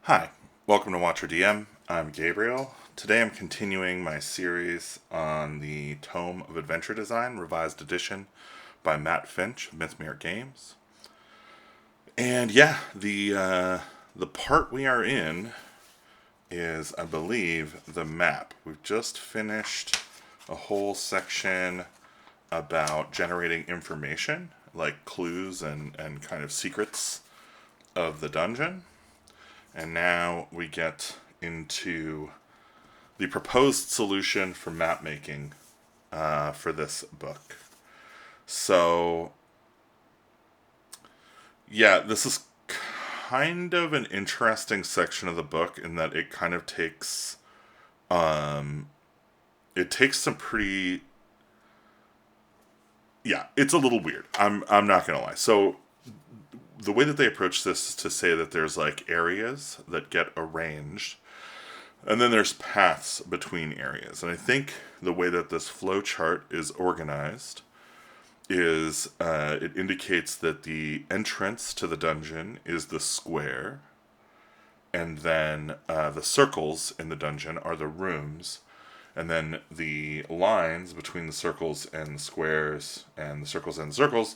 Hi, welcome to Watcher DM. I'm Gabriel. Today I'm continuing my series on the Tome of Adventure Design, revised edition by Matt Finch of Mythmere Games. And yeah, the part we are in is, I believe, the map. We've just finished a whole section about generating information, like clues and kind of secrets of the dungeon. And now we get into the proposed solution for map making for this book. So, yeah, this is kind of an interesting section of the book in that it kind of takes it takes some pretty, yeah, it's a little weird. I'm not gonna lie. So the way that they approach this is to say that there's like areas that get arranged, and then there's paths between areas. And I think the way that this flow chart is organized is it indicates that the entrance to the dungeon is the square, and then the circles in the dungeon are the rooms, and then the lines between the circles and the squares and the circles and the circles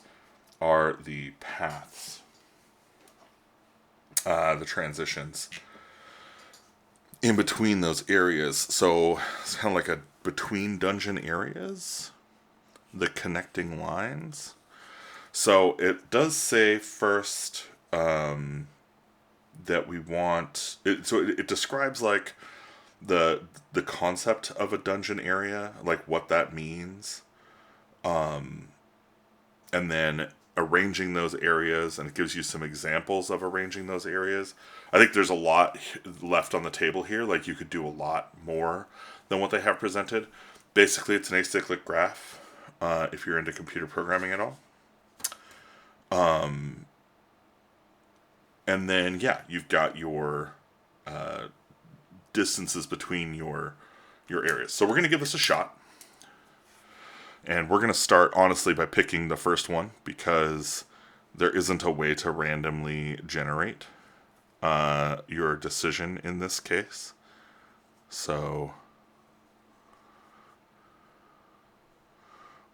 are the paths, the transitions in between those areas. So it's kind of like a between dungeon areas, the connecting lines. So it does say first that we want it. So it describes like the concept of a dungeon area, like what that means, and then arranging those areas, and it gives you some examples of arranging those areas. I think there's a lot left on the table here. Like you could do a lot more than what they have presented. Basically, it's an acyclic graph. If you're into computer programming at all, and then yeah, you've got your distances between your areas. So we're gonna give this a shot, and we're gonna start honestly by picking the first one because there isn't a way to randomly generate your decision in this case. So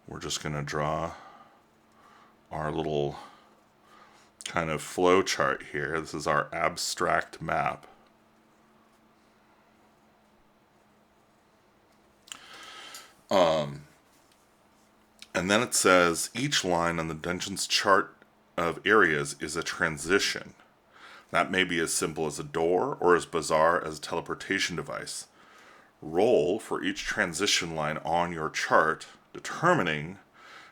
we're just gonna draw our little kind of flow chart here. This is our abstract map. And then it says each line on the dungeon's chart of areas is a transition. That may be as simple as a door or as bizarre as a teleportation device. Roll for each transition line on your chart, determining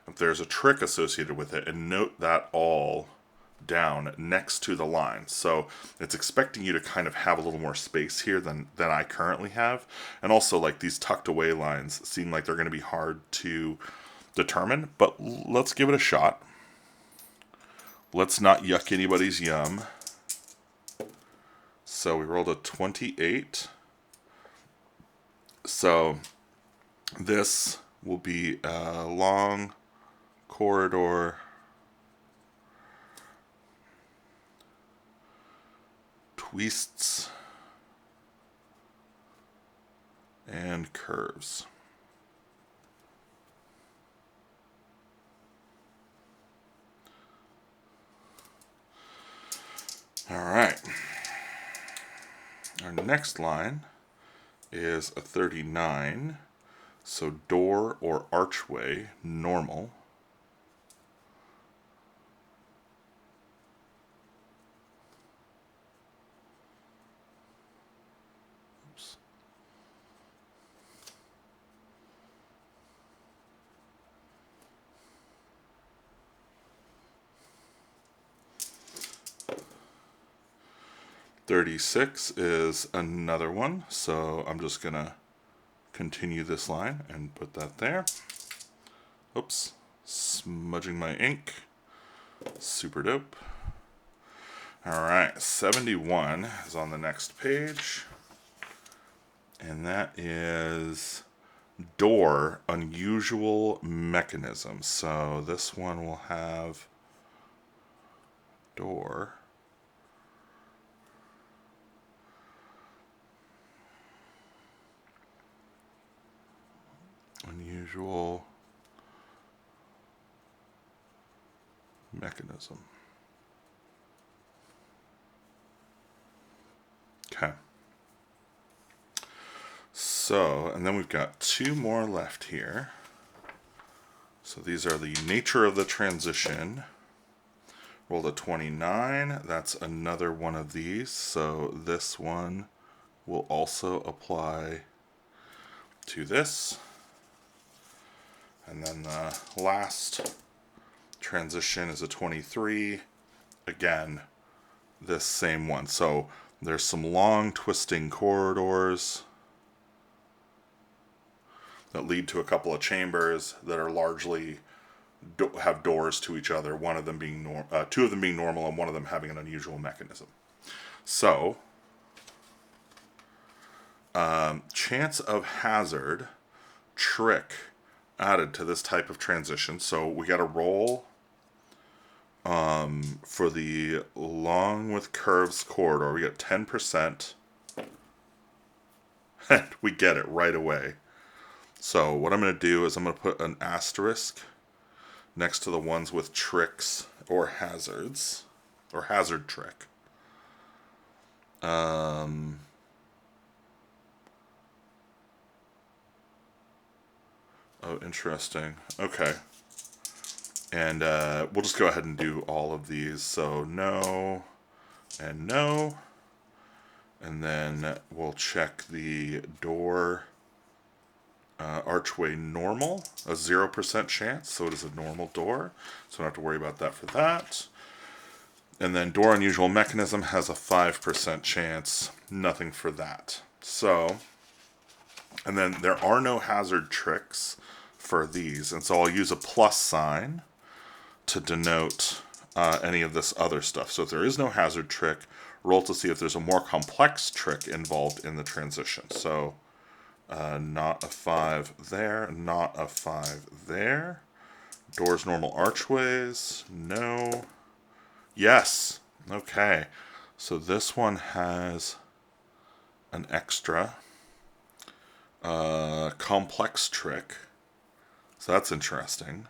if there's a trick associated with it, and note that all down next to the line. So it's expecting you to kind of have a little more space here than I currently have. And also, like, these tucked away lines seem like they're going to be hard to determine, but let's give it a shot. Let's not yuck anybody's yum. So we rolled a 28. So this will be a long corridor twists and curves. All right. Our next line is a 39. So door or archway, normal. Oops. "36" is another one, so I'm just gonna continue this line and put that there. Oops, smudging my ink. Super dope. Alright, 71 is on the next page. And that is door, unusual mechanism. So this one will have door unusual mechanism. Okay. So, and then we've got two more left here. So these are the nature of the transition. Rolled a 29. That's another one of these. So this one will also apply to this. And then the last transition is a 23. Again, this same one. So there's some long twisting corridors that lead to a couple of chambers that are largely have doors to each other. One of them being two of them being normal, and one of them having an unusual mechanism. So, chance of hazard, trick added to this type of transition. So we got to roll for the long with curves corridor. We get 10%, and we get it right away. So what I'm going to do is I'm going to put an asterisk next to the ones with tricks or hazards, or hazard trick. Oh, interesting. Okay. And we'll just go ahead and do all of these. So no and no. And then we'll check the door archway normal, a 0% chance, so it is a normal door, so I don't have to worry about that for that. And then door unusual mechanism has a 5% chance, nothing for that. So, and then there are no hazard tricks for these, and so I'll use a plus sign to denote any of this other stuff. So if there is no hazard trick, roll to see if there's a more complex trick involved in the transition. So not a 5 there, not a 5 there. Doors, normal archways, no. Yes, okay. So this one has an extra complex trick. So that's interesting.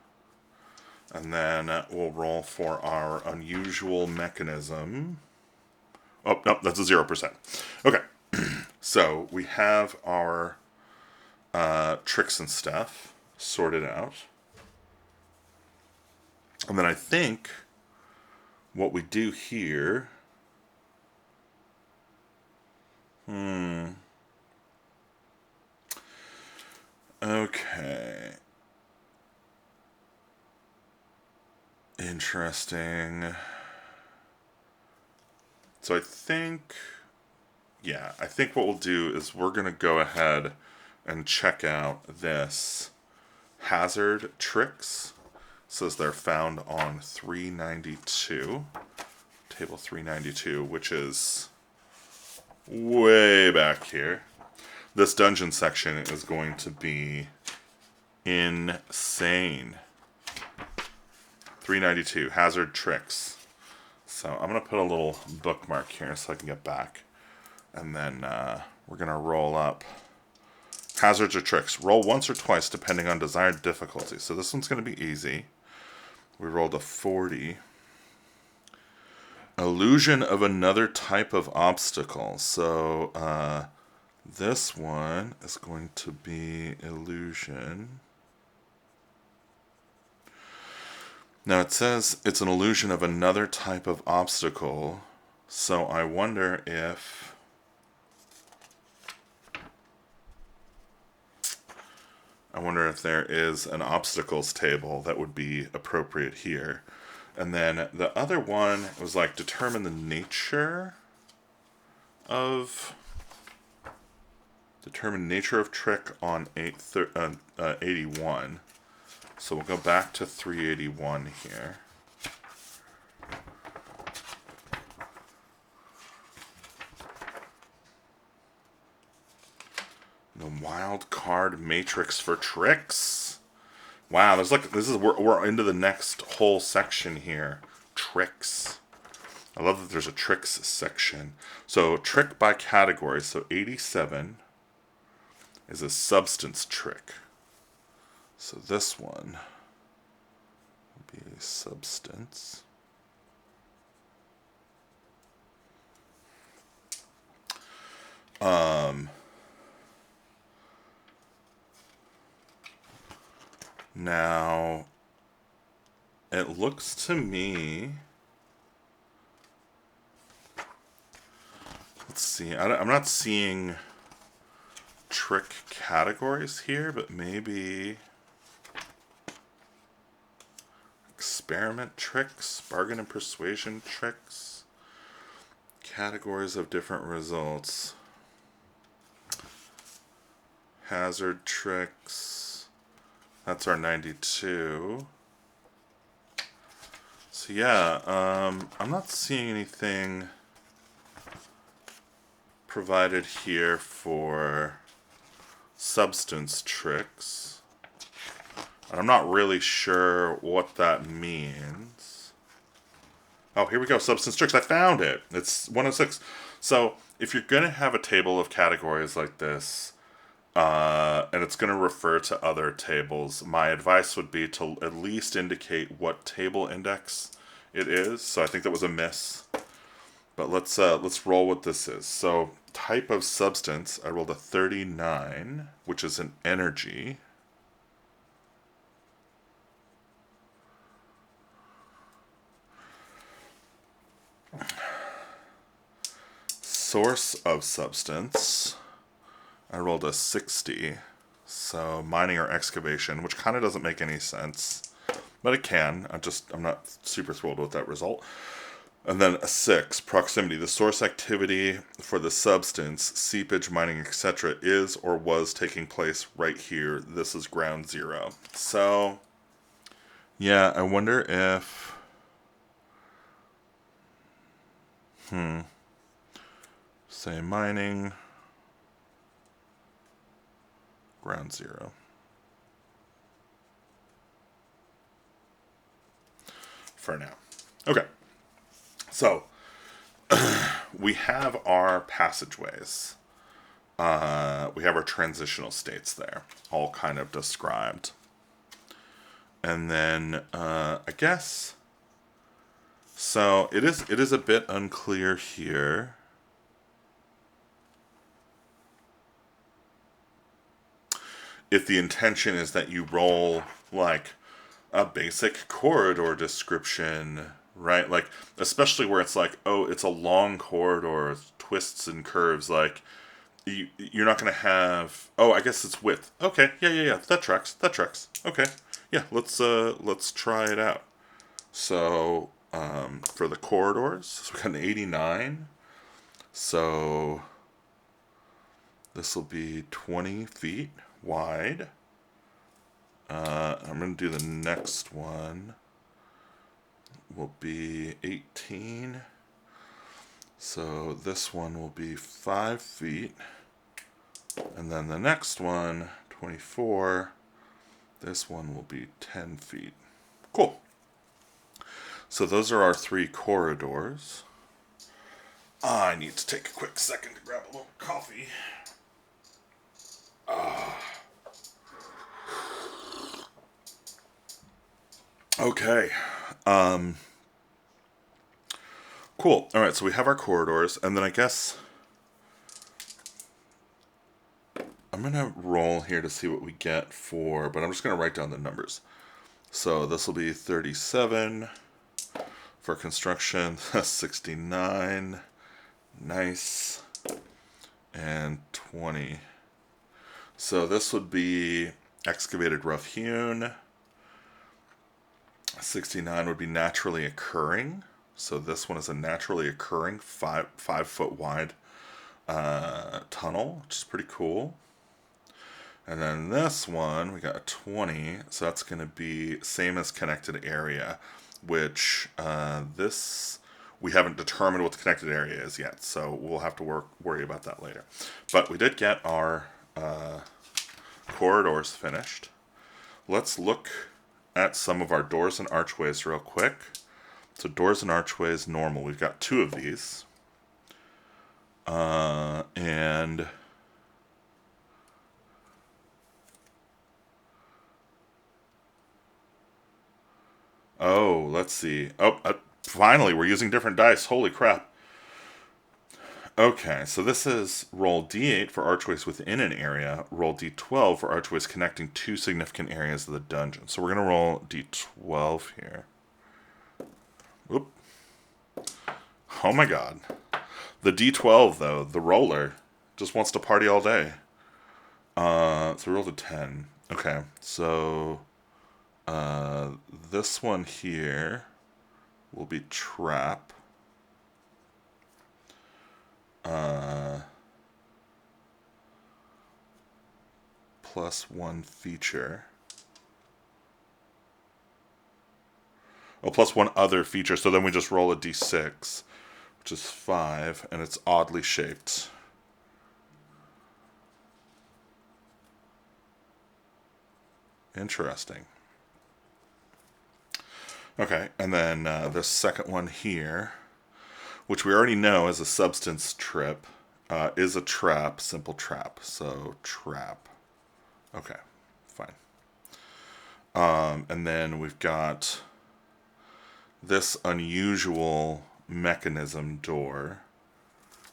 And then we'll roll for our unusual mechanism. Oh, no, that's a 0%. Okay, so we have our tricks and stuff sorted out. And then I think what we do here... Okay. Interesting. So I think... Yeah, I think what we'll do is we're going to go ahead and check out this hazard tricks. It says they're found on 392, table 392, which is way back here. This dungeon section is going to be insane. 392, hazard tricks. So I'm going to put a little bookmark here so I can get back. And then we're going to roll up hazards or tricks. Roll once or twice depending on desired difficulty. So this one's going to be easy. We rolled a 40. Illusion of another type of obstacle. So this one is going to be illusion. Now it says it's an illusion of another type of obstacle. So I wonder if... there is an obstacles table that would be appropriate here. And then the other one was like determine the nature of trick on 81. So we'll go back to 381 here. The wild card matrix for tricks. Wow, there's like we're into the next whole section here. Tricks. I love that there's a tricks section. So trick by category. So 87 is a substance trick. So this one will be substance. Now, it looks to me... Let's see. I'm not seeing trick categories here, but maybe experiment tricks, bargain and persuasion tricks, categories of different results, hazard tricks. That's our 92. So yeah, I'm not seeing anything provided here for substance tricks. And I'm not really sure what that means. Oh, here we go, substance tricks. I found it. It's 106. So if you're going to have a table of categories like this, and it's going to refer to other tables, my advice would be to at least indicate what table index it is. So I think that was a miss. But let's roll what this is. So type of substance, I rolled a 39, which is an energy. Source of substance, I rolled a 60. So mining or excavation, which kind of doesn't make any sense, but it can. I'm not super thrilled with that result. And then a 6, proximity. The source activity for the substance, seepage, mining, etc. is or was taking place right here. This is ground zero. So, yeah, I wonder if... Say mining, ground zero. For now. Okay. So, we have our passageways. We have our transitional states there, all kind of described. And then, I guess, so it is a bit unclear here. If the intention is that you roll, like, a basic corridor description, right? Like, especially where it's like, oh, it's a long corridor, twists and curves. Like, you're not going to have... Oh, I guess it's width. Okay, yeah. That tracks. Okay, yeah, let's try it out. So, for the corridors, so we got an 89. So, this will be 20 feet wide. I'm going to do the next one. Will be 18. So this one will be 5 feet. And then the next one, 24. This one will be 10 feet. Cool. So those are our 3 corridors. I need to take a quick second to grab a little coffee. Okay. Cool. All right, so we have our corridors, and then I guess I'm going to roll here to see what we get for, but I'm just going to write down the numbers. So this will be 37 for construction, 69, nice, and 20. So this would be excavated rough hewn. 69 would be naturally occurring. So this one is a naturally occurring 5 foot wide tunnel, which is pretty cool. And then this one, we got a 20, so that's going to be same as connected area, which this, we haven't determined what the connected area is yet, so we'll have to worry about that later. But we did get our corridors finished. Let's look at some of our doors and archways real quick. So doors and archways, normal. We've got 2 of these. And let's see. Oh, finally, we're using different dice. Holy crap. Okay, so this is roll d8 for archways within an area, roll d12 for archways connecting two significant areas of the dungeon. So we're going to roll d12 here. Oop. Oh my god. The d12, though, the roller, just wants to party all day. So we rolled a 10. Okay, so this one here will be trap. +1 feature. Oh, +1 other feature. So then we just roll a d6, which is 5, and it's oddly shaped. Interesting. Okay, and then this second one here, which we already know is a substance trip, is a trap, simple trap. So trap. Okay, fine. And then we've got this unusual mechanism door,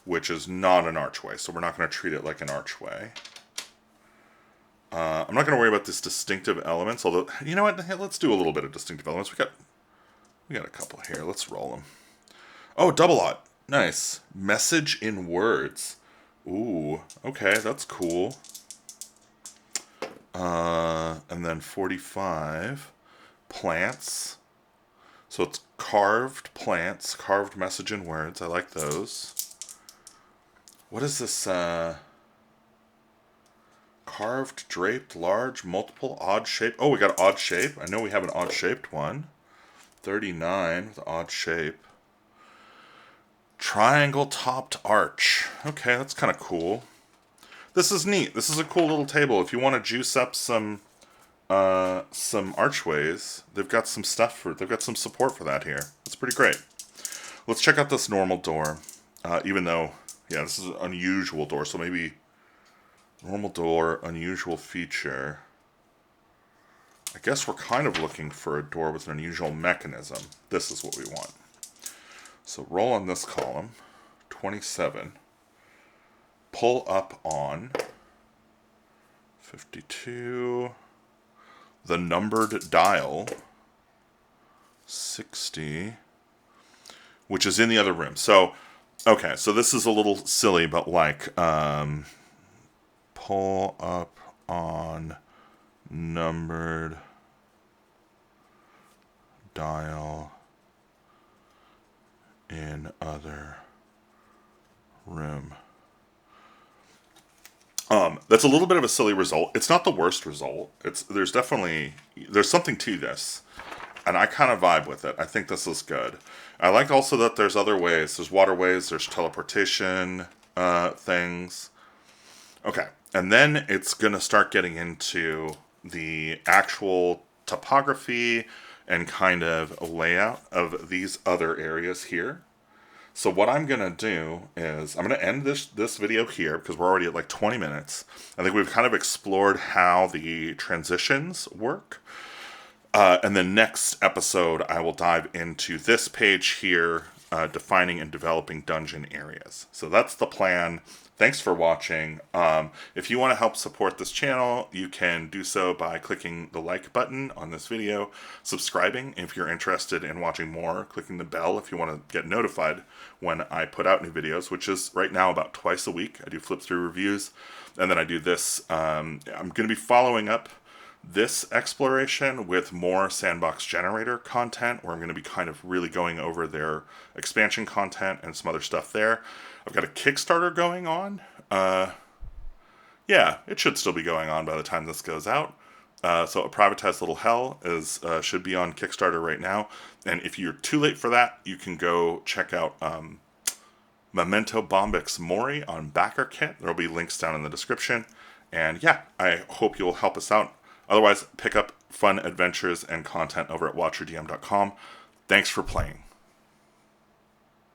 which is not an archway, so we're not going to treat it like an archway. I'm not going to worry about this distinctive elements, although, you know what, hey, let's do a little bit of distinctive elements. We got a couple here. Let's roll them. Oh, double odd. Nice. Message in words. Ooh, okay, that's cool. And then 45, plants. So it's carved plants, carved message in words. I like those. What is this? Carved, draped, large, multiple, odd shape. Oh, we got odd shape. I know we have an odd shaped one. 39 with odd shape. Triangle topped arch. Okay, that's kind of cool. This is neat. This is a cool little table. If you want to juice up some archways, they've got some stuff they've got some support for that here. That's pretty great. Let's check out this normal door. Even though, yeah, this is an unusual door, so maybe normal door, unusual feature. I guess we're kind of looking for a door with an unusual mechanism. This is what we want. So roll on this column, 27. Pull up on 52. The numbered dial, 60, which is in the other room. So, okay, so this is a little silly, but like, pull up on numbered dial in other room. That's a little bit of a silly result. It's not the worst result. There's something to this, and I kind of vibe with it. I think this is good. I like also that there's other ways. There's waterways. There's teleportation things. Okay, and then it's gonna start getting into the actual topography and kind of layout of these other areas here. So what I'm going to do is I'm going to end this video here because we're already at like 20 minutes. I think we've kind of explored how the transitions work. And the next episode, I will dive into this page here, defining and developing dungeon areas. So that's the plan. Thanks for watching. If you want to help support this channel, you can do so by clicking the like button on this video, subscribing if you're interested in watching more, clicking the bell if you want to get notified when I put out new videos, which is right now about twice a week. I do flip through reviews, and then I do this. I'm going to be following up this exploration with more Sandbox Generator content, where I'm going to be kind of really going over their expansion content and some other stuff there. I've got a Kickstarter going on. Yeah, it should still be going on by the time this goes out. So A Privatized Little Hell should be on Kickstarter right now. And if you're too late for that, you can go check out Memento Bombix Mori on Backerkit. There will be links down in the description. And yeah, I hope you'll help us out. Otherwise, pick up fun adventures and content over at WatcherDM.com. Thanks for playing.